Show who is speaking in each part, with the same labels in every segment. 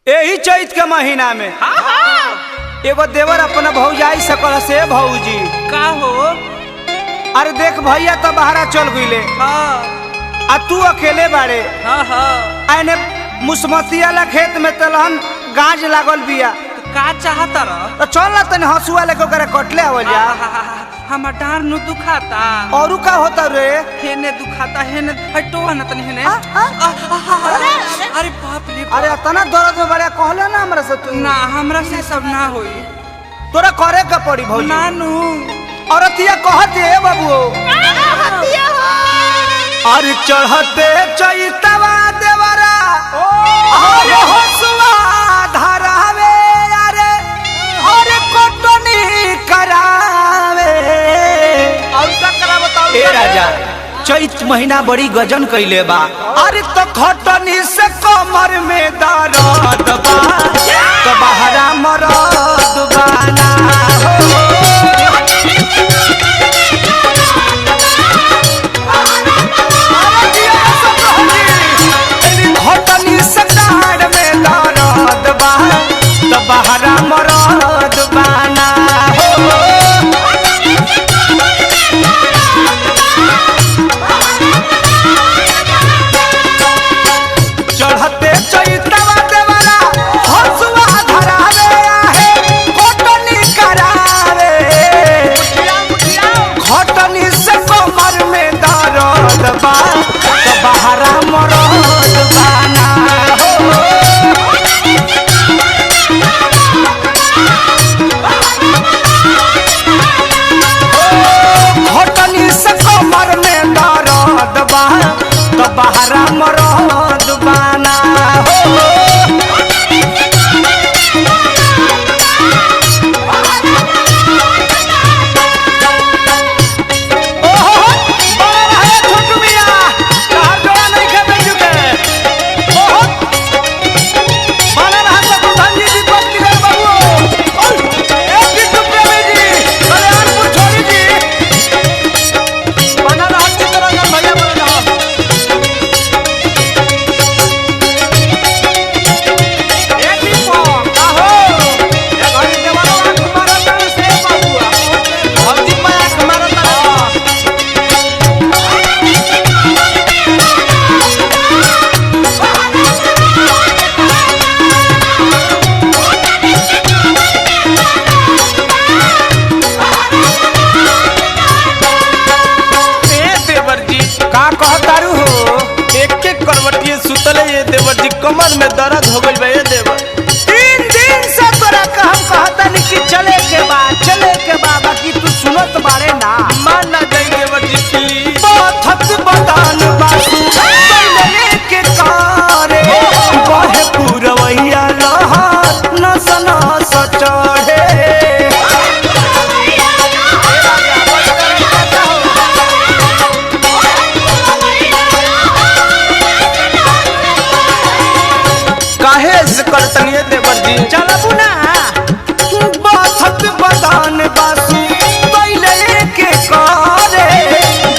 Speaker 1: यही चैत के महीना में एगो देवर अपना भौजाई सकल से भौजी
Speaker 2: का हो।
Speaker 1: अरे देख भैया तो बहरा चल गईले आ तू अकेले बाड़े। आने मुसमतिया ला खेत में तलहन गाज लागल बिया
Speaker 2: तो का चाहता रह
Speaker 1: तो चल ना तने हसुआ लेके ओकरा कटले आवल जा।
Speaker 2: हमर डार नु दुखाता
Speaker 1: औरू का होता रे
Speaker 2: हेने दुखाता हेने हटो ना तनी हेने। अरे बाप रे
Speaker 1: अरे इतना दर्द में बड़ा कहले ना हमरा से तू
Speaker 2: ना हमरा से सब ना होई
Speaker 1: तोरा करे का पड़ी भौजी
Speaker 2: नानू
Speaker 1: औरतिया कहत है बाबू अरे चढ़ते चैतवा देवरा अरे हसुआ धरावे अरे अरे कोटनी करावे और का करा बताओ ए राजा चैत महीना बड़ी गजन कइले बा। अरे तो खटनी से कमर में दर्द बा तो बहरा मरद बाना खटनी से डाढ़ में दर्द बा तो बहरा मरद बाना चढ़ते चैतवा देवरा हसुआ धरावे आहे कोटनी करावे खटनी से कमर में दर्द बा तो बहरा मरद बाना खटनी से कमर में दर्द बा तो बहरा मरद बाना
Speaker 2: कमर में दर्द हो गई बे देवर
Speaker 1: 3 दिन से तोरा हम कहता नहीं कि चले के बाद बाकी तू सुनत बारे ना
Speaker 2: मान ना जाई देवर जी प्लीज
Speaker 1: पथत बदान बासु बलले के कारे बहे पुरवैया लहा नसना सचढ़े
Speaker 2: काहे से करतनिए देवर जी
Speaker 1: चलबू ना पथत बदान बासु बलले के कारे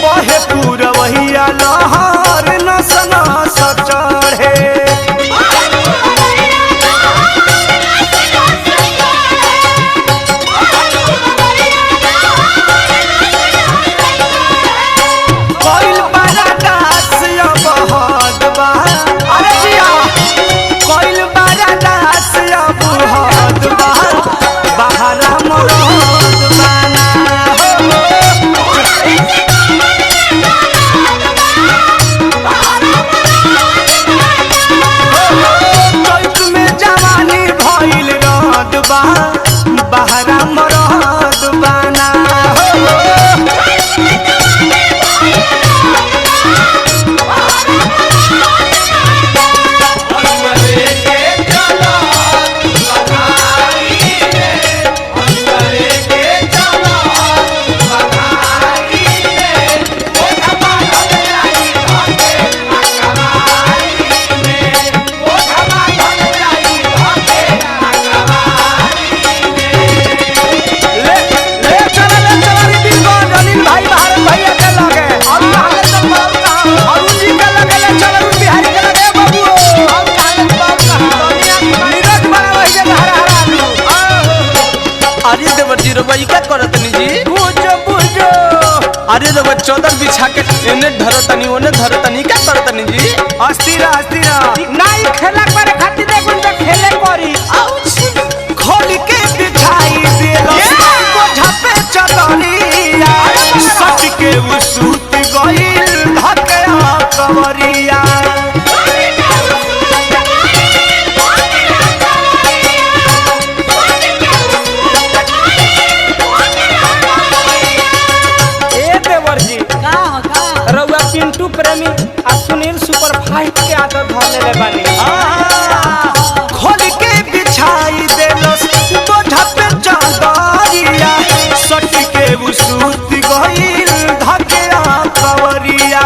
Speaker 1: बहे पुरवैया लहार नसना सचढ़े कोइल बड़ा दास अब हद बा अरे जिया कोइल बड़ा दास अब हद बा
Speaker 2: जी रवई का करतनी जी
Speaker 1: बुझो बुझो
Speaker 2: अरे रवा चौदर बिछा के एने धरतनी ओने धरतनी का करतनी जी
Speaker 1: अस्थिर नहीं खेला करे खातिर देखुन तो खेले करी खोल के बिछाई देलो बोझा पे चदरिया सट के उसूत गइल धकया कवरिया रउआ पिंटू प्रेमी आ सुनील सुपर फाइट के आदत धर लेले बानी खोल के बिछाई देलस बोझा पे चादरिया सट के उसूत गइल धकया कवरिया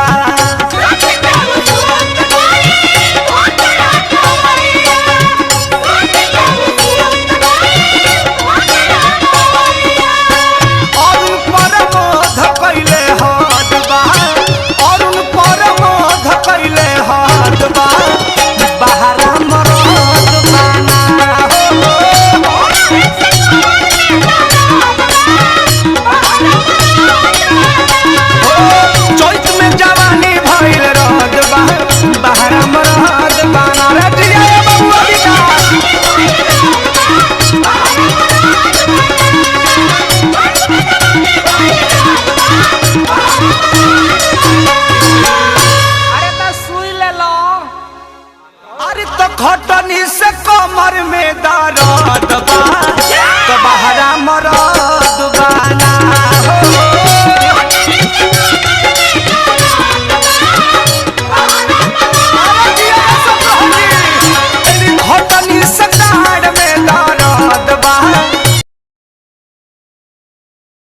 Speaker 1: घटनी से कमर में दर्द